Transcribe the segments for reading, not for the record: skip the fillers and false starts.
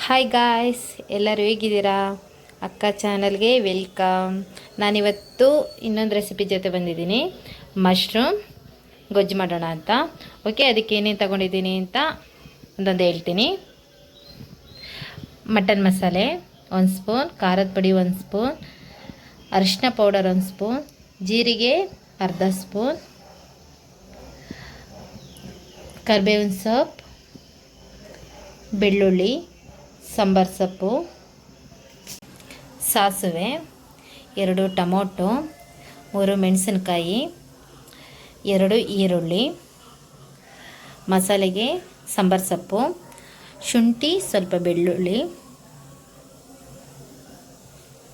Hi guys, ಎಲ್ಲರೂ ಹೇಗಿದ್ದೀರಾ? ಅಕ್ಕ ಚಾನಲ್ಗೆ ವೆಲ್ಕಮ್. ನಾನಿವತ್ತು ಇನ್ನೊಂದು ರೆಸಿಪಿ ಜೊತೆ ಬಂದಿದ್ದೀನಿ. ಮಶ್ರೂಮ್ ಗೊಜ್ಜು ಮಾಡೋಣ ಅಂತ. ಓಕೆ, ಅದಕ್ಕೆ ಏನೇನು ತಗೊಂಡಿದ್ದೀನಿ ಅಂತ ಒಂದೊಂದು ಹೇಳ್ತೀನಿ. ಮಟನ್ ಮಸಾಲೆ 1 ಸ್ಪೂನ್, ಖಾರದ ಪುಡಿ 1 ಸ್ಪೂನ್, ಅರಿಶಿನ ಪೌಡರ್ 1 ಸ್ಪೂನ್, ಜೀರಿಗೆ ಅರ್ಧ ಸ್ಪೂನ್, ಕರಿಬೇವಿನ ಸೊಪ್ಪು, ಬೆಳ್ಳುಳ್ಳಿ, ಸಾಂಬಾರು ಸೊಪ್ಪು, ಸಾಸಿವೆ, 2 ಟೊಮೊಟೊ, 3 ಮೆಣಸಿನಕಾಯಿ, 2 ಈರುಳ್ಳಿ, ಮಸಾಲೆಗೆ ಸಾಂಬಾರು ಸೊಪ್ಪು, ಶುಂಠಿ, ಸ್ವಲ್ಪ ಬೆಳ್ಳುಳ್ಳಿ.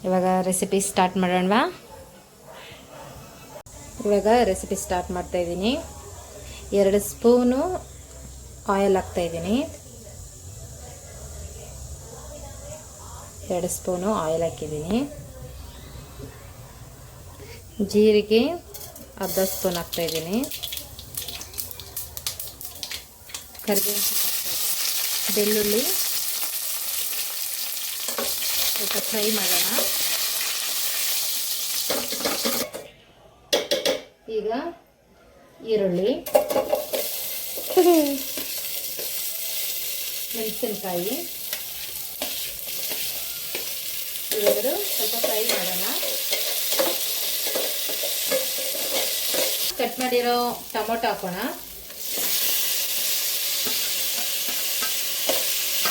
ಇವಾಗ ರೆಸಿಪಿ ಸ್ಟಾರ್ಟ್ ಮಾಡೋಣವಾ? ಇವಾಗ ರೆಸಿಪಿ ಸ್ಟಾರ್ಟ್ ಮಾಡ್ತಾಯಿದ್ದೀನಿ. 2 ಸ್ಪೂನು ಆಯಿಲ್ ಹಾಕ್ತಾಯಿದ್ದೀನಿ. 2 ಸ್ಪೂನು ಆಯಿಲ್ ಹಾಕಿದ್ದೀನಿ. ಜೀರಿಗೆ ಅರ್ಧ ಸ್ಪೂನ್ ಹಾಕ್ತಾಯಿದ್ದೀನಿ. ಕರಿಬೇವು ಹಾಕ್ತಾಯಿದ್ದೀನಿ. ಬೆಳ್ಳುಳ್ಳಿ ಸ್ವಲ್ಪ ಫ್ರೈ ಮಾಡೋಣ. ಈಗ ಈರುಳ್ಳಿ, ಮೆಣಸಿನಕಾಯಿ ಇವೆರಡು ಸ್ವಲ್ಪ ಫ್ರೈ ಮಾಡೋಣ. ಕಟ್ ಮಾಡಿರೋ ಟೊಮೊಟೊ ಹಾಕೋಣ.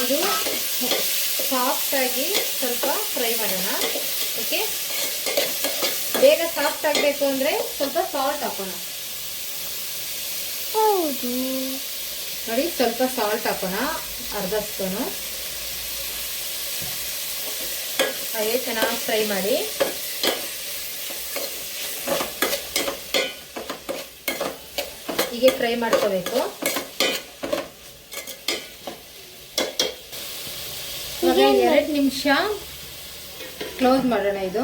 ಇದು ಸಾಫ್ಟಾಗಿ ಸ್ವಲ್ಪ ಫ್ರೈ ಮಾಡೋಣ. ಓಕೆ, ಬೇಗ ಸಾಫ್ಟ್ ಆಗಬೇಕು ಅಂದರೆ ಸ್ವಲ್ಪ ಸಾಲ್ಟ್ ಹಾಕೋಣ. ಹೌದು ನೋಡಿ, ಸ್ವಲ್ಪ ಸಾಲ್ಟ್ ಹಾಕೋಣ, ಅರ್ಧ ಸ್ಪೂನು. ಹಾಗೆ ಚೆನ್ನಾಗಿ ಫ್ರೈ ಮಾಡಿ. ಹೀಗೆ ಫ್ರೈ ಮಾಡ್ಕೋಬೇಕು. ಇವಾಗ 2 ನಿಮಿಷ ಕ್ಲೋಸ್ ಮಾಡೋಣ. ಇದು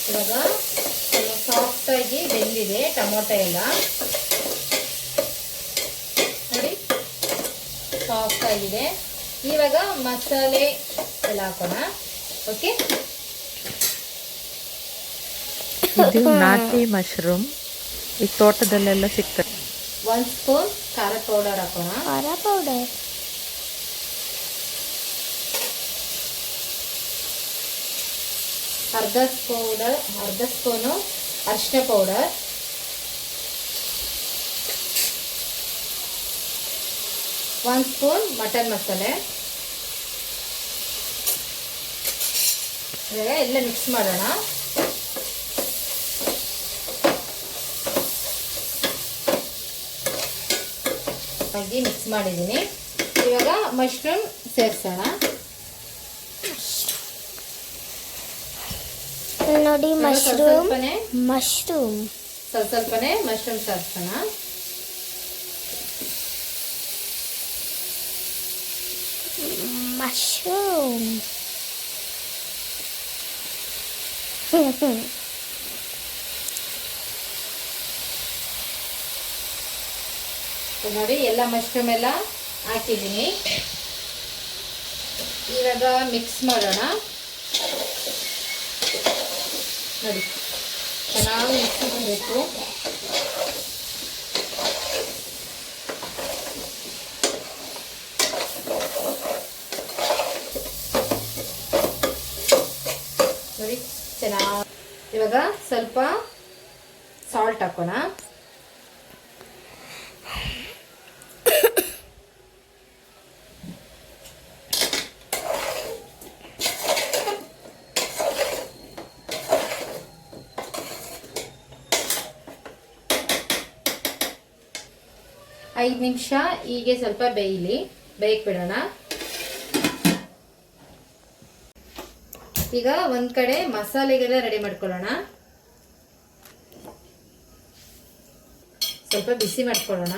ಇವಾಗ ಸಾಫ್ಟಾಗಿ ಬೆಂದಿದೆ ಟೊಮೊಟೊ ಎಲ್ಲ. ನೋಡಿ, ಸಾಫ್ಟ್ ಆಗಿದೆ. ಇವಾಗ ಮಸಾಲೆ ಎಲ್ಲ ಹಾಕೋಣ. ಓಕೆ, ಇದು ನಾಟಿ ಮಶ್ರೂಮ್ ಈ ತೋಟದಲ್ಲೆಲ್ಲ ಸಿಗ್ತದೆ. 1 ಸ್ಪೂನ್ ಖಾರ ಪೌಡರ್ ಹಾಕೋಣ. ಖಾರ ಪೌಡರ್ ಅರ್ಧ ಸ್ಪೂನು ಅರಿಶಿನ ಪೌಡರ್, 1 ಸ್ಪೂನ್ ಮಟನ್ ಮಸಾಲೆ. ಇವಾಗ ಎಲ್ಲ ಮಿಕ್ಸ್ ಮಾಡೋಣ. ಹಾಗೆ ಮಿಕ್ಸ್ ಮಾಡಿದ್ದೀನಿ. ಇವಾಗ ಮಶ್ರೂಮ್ ಸೇರಿಸೋಣ. ನೋಡಿ, ಸ್ವಲ್ಪನೇ ಮಶ್ರೂಮ್ ಸೇರಿಸೋಣ. ನೋಡಿ, ಎಲ್ಲ ಮಶ್ರೂಮ್ ಎಲ್ಲ ಹಾಕಿದ್ದೀನಿ. ಇವಾಗ ಮಿಕ್ಸ್ ಮಾಡೋಣ. ನೋಡಿ, ಚೆನ್ನಾಗಿ ಮಿಕ್ಸ್ ಮಾಡಬೇಕು. ನೋಡಿ, ಚೆನ್ನಾಗಿ. ಇವಾಗ ಸ್ವಲ್ಪ ಸಾಲ್ಟ್ ಹಾಕೋಣ. ಐದು ನಿಮಿಷ ಹೀಗೆ ಸ್ವಲ್ಪ ಬೇಯಕ್ಕೆ ಬಿಡೋಣ. ಈಗ ಒಂದ್ ಕಡೆ ಮಸಾಲೆಗೆಲ್ಲ ರೆಡಿ ಮಾಡ್ಕೊಳ್ಳೋಣ. ಸ್ವಲ್ಪ ಬಿಸಿ ಮಾಡ್ಕೊಳ್ಳೋಣ.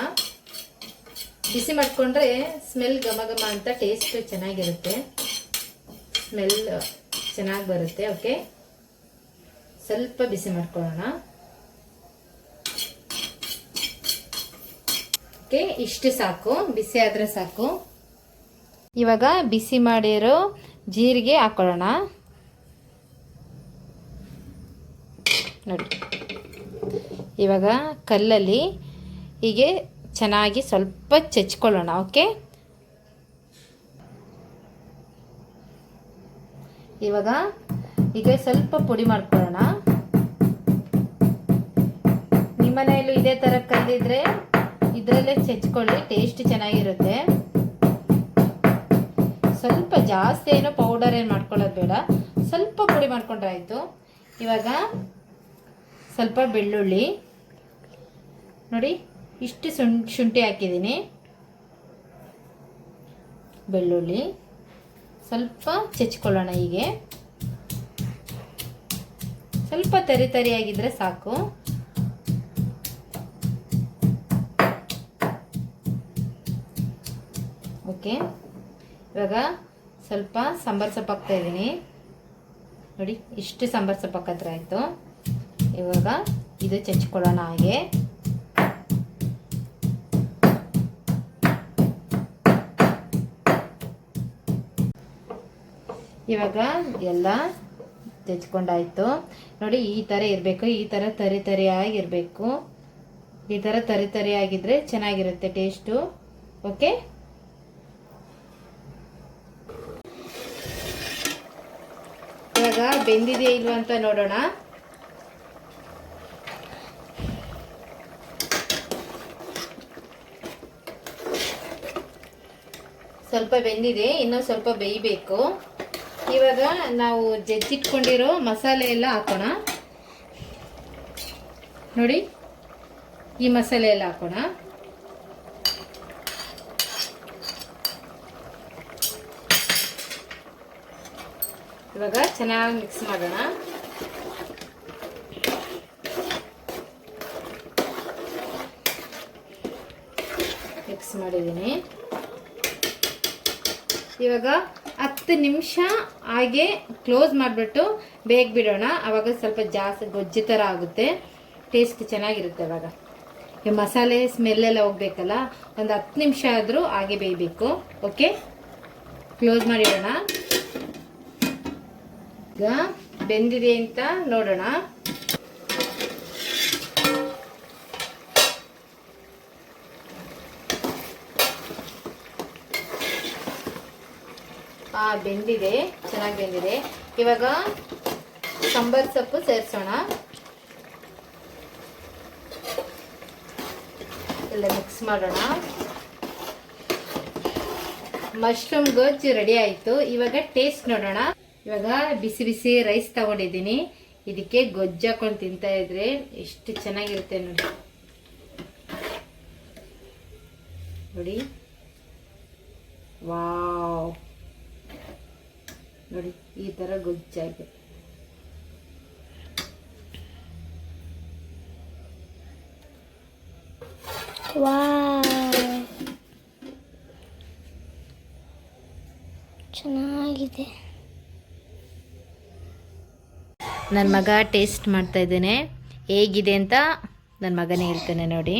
ಬಿಸಿ ಮಾಡ್ಕೊಂಡ್ರೆ ಸ್ಮೆಲ್ ಘಮ ಘಮ ಅಂತ ಟೇಸ್ಟ್ ಚೆನ್ನಾಗಿರುತ್ತೆ, ಸ್ಮೆಲ್ ಚೆನ್ನಾಗಿ ಬರುತ್ತೆ. ಓಕೆ, ಸ್ವಲ್ಪ ಬಿಸಿ ಮಾಡ್ಕೊಳ್ಳೋಣ. ಓಕೆ, ಇಷ್ಟು ಸಾಕು, ಬಿಸಿ ಆದರೆ ಸಾಕು. ಇವಾಗ ಬಿಸಿ ಮಾಡಿರೋ ಜೀರಿಗೆ ಹಾಕೊಳ್ಳೋಣ. ನೋಡಿ, ಇವಾಗ ಕಲ್ಲಲ್ಲಿ ಹೀಗೆ ಚೆನ್ನಾಗಿ ಸ್ವಲ್ಪ ಚಚ್ಕೊಳ್ಳೋಣ. ಓಕೆ, ಇವಾಗ ಈಗ ಸ್ವಲ್ಪ ಪುಡಿ ಮಾಡ್ಕೊಳ್ಳೋಣ. ನಿಮ್ಮ ಮನೆಯಲ್ಲೂ ಇದೇ ಥರ ಕಲ್ಲಿದ್ರೆ ಇದರಲ್ಲೇ ಚಚ್ಕೊಳ್ಳಿ, ಟೇಸ್ಟ್ ಚೆನ್ನಾಗಿರುತ್ತೆ. ಸ್ವಲ್ಪ ಜಾಸ್ತಿ ಏನೋ ಪೌಡರ್ ಏನು ಮಾಡ್ಕೊಳ್ಳೋದು ಬೇಡ, ಸ್ವಲ್ಪ ಪುಡಿ ಮಾಡ್ಕೊಂಡ್ರೆ ಆಯಿತು. ಇವಾಗ ಸ್ವಲ್ಪ ಬೆಳ್ಳುಳ್ಳಿ, ನೋಡಿ ಇಷ್ಟು ಶುಂಠಿ ಹಾಕಿದ್ದೀನಿ. ಬೆಳ್ಳುಳ್ಳಿ ಸ್ವಲ್ಪ ಚಚ್ಕೊಳ್ಳೋಣ. ಹೀಗೆ ಸ್ವಲ್ಪ ತರಿ ತರಿಯಾಗಿದ್ರೆ ಸಾಕು. ಓಕೆ, ಇವಾಗ ಸ್ವಲ್ಪ ಸಾಂಬಾರು ಸೊಪ್ಪು ಹಾಕ್ತಾ ಇದ್ದೀನಿ. ನೋಡಿ ಇಷ್ಟು ಸಾಂಬಾರು ಸೊಪ್ಪು ಹಾಕಿದ್ರೆ ಆಯಿತು. ಇವಾಗ ಇದು ಚಚ್ಕೊಳ್ಳೋಣ. ಹಾಗೆ ಇವಾಗ ಎಲ್ಲ ತೆಚ್ಕೊಂಡಾಯ್ತು. ನೋಡಿ ಈ ಥರ ಇರಬೇಕು, ಈ ಥರ ತರಿ ತರಿಯಾಗಿರಬೇಕು. ಈ ಥರ ತರಿ ತರಿಯಾಗಿದ್ರೆ ಚೆನ್ನಾಗಿರುತ್ತೆ ಟೇಸ್ಟು. ಓಕೆ, ಇವಾಗ ಬೆಂದಿದೆಯಾ ಇಲ್ವಾ ಅಂತ ನೋಡೋಣ. ಸ್ವಲ್ಪ ಬೆಂದಿದೆ, ಇನ್ನೂ ಸ್ವಲ್ಪ ಬೇಯಬೇಕು. ಇವಾಗ ನಾವು ಜಜ್ಜಿಟ್ಕೊಂಡಿರೋ ಮಸಾಲೆ ಎಲ್ಲ ಹಾಕೋಣ. ನೋಡಿ ಈ ಮಸಾಲೆ ಎಲ್ಲ ಹಾಕೋಣ. ಇವಾಗ ಚೆನ್ನಾಗಿ ಮಿಕ್ಸ್ ಮಾಡೋಣ. ಮಿಕ್ಸ್ ಮಾಡಿದ್ದೀನಿ. ಇವಾಗ 10 ನಿಮಿಷ ಹಾಗೆ ಕ್ಲೋಸ್ ಮಾಡಿಬಿಟ್ಟು ಬೇಗ ಬಿಡೋಣ. ಆವಾಗ ಸ್ವಲ್ಪ ಜಾಸ್ತಿ ಗೊಜ್ಜು ಥರ ಆಗುತ್ತೆ, ಟೇಸ್ಟ್ ಚೆನ್ನಾಗಿರುತ್ತೆ. ಅವಾಗ ಈ ಮಸಾಲೆ ಸ್ಮೆಲ್ಲೆಲ್ಲ ಹೋಗ್ಬೇಕಲ್ಲ, ಒಂದು 10 ನಿಮಿಷ ಆದರೂ ಹಾಗೆ ಬೇಯಬೇಕು. ಓಕೆ, ಕ್ಲೋಸ್ ಮಾಡಿಡೋಣ. ಈಗ ಬೆಂದಿದೆ ಅಂತ ನೋಡೋಣ. ಬೆಂದಿದೆ, ಚೆನ್ನಾಗಿ ಬೆಂದಿದೆ. ಇವಾಗ ಸಾಂಬಾರ್ ಸೊಪ್ಪು ಸೇರಿಸೋಣ. ಎಲ್ಲ ಮಿಕ್ಸ್ ಮಾಡೋಣ. ಮಶ್ರೂಮ್ ಗೊಜ್ಜು ರೆಡಿ ಆಯಿತು. ಇವಾಗ ಟೇಸ್ಟ್ ನೋಡೋಣ. ಇವಾಗ ಬಿಸಿ ಬಿಸಿ ರೈಸ್ ತಗೊಂಡಿದ್ದೀನಿ. ಇದಕ್ಕೆ ಗೊಜ್ಜು ಹಾಕೊಂಡು ತಿಂತಾ ಇದ್ರೆ ಎಷ್ಟು ಚೆನ್ನಾಗಿರುತ್ತೆ ನೋಡಿ. ನೋಡಿ, ವಾವ್, ನೋಡಿ ಈ ಥರ ಗೊಜ್ಜಾಗಿದೆ. ಚೆನ್ನಾಗಿದೆ. ನನ್ನ ಮಗ ಟೇಸ್ಟ್ ಮಾಡ್ತಾ ಇದ್ದೇನೆ, ಹೇಗಿದೆ ಅಂತ ನನ್ನ ಮಗನೇ ಹೇಳ್ತಾನೆ ನೋಡಿ.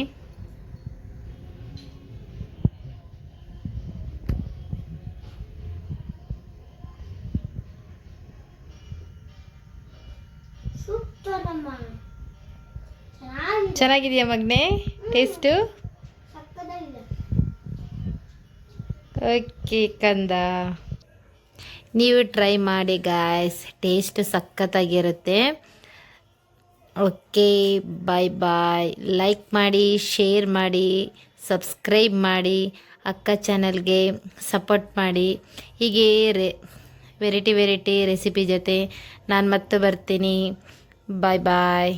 ಸೂಪರ್ ಅಮ್ಮ, ಚೆನ್ನಾಗಿದೆಯಾ ಮಗನೇ ಟೇಸ್ಟು? ಓಕೆ ಕಂದ, ನೀವು ಟ್ರೈ ಮಾಡಿ ಗಾಯ್ಸ್, ಟೇಸ್ಟ್ ಸಖತ್ತಾಗಿರುತ್ತೆ. ಓಕೆ, ಬಾಯ್ ಬಾಯ್. ಲೈಕ್ ಮಾಡಿ, ಶೇರ್ ಮಾಡಿ, ಸಬ್ಸ್ಕ್ರೈಬ್ ಮಾಡಿ, ಅಕ್ಕ ಚಾನಲ್ಗೆ ಸಪೋರ್ಟ್ ಮಾಡಿ. ಹೀಗೆ ವೆರೈಟಿ ರೆಸಿಪಿ ಜೊತೆ ನಾನು ಮತ್ತೆ ಬರ್ತೀನಿ. ಬಾಯ್ ಬಾಯ್.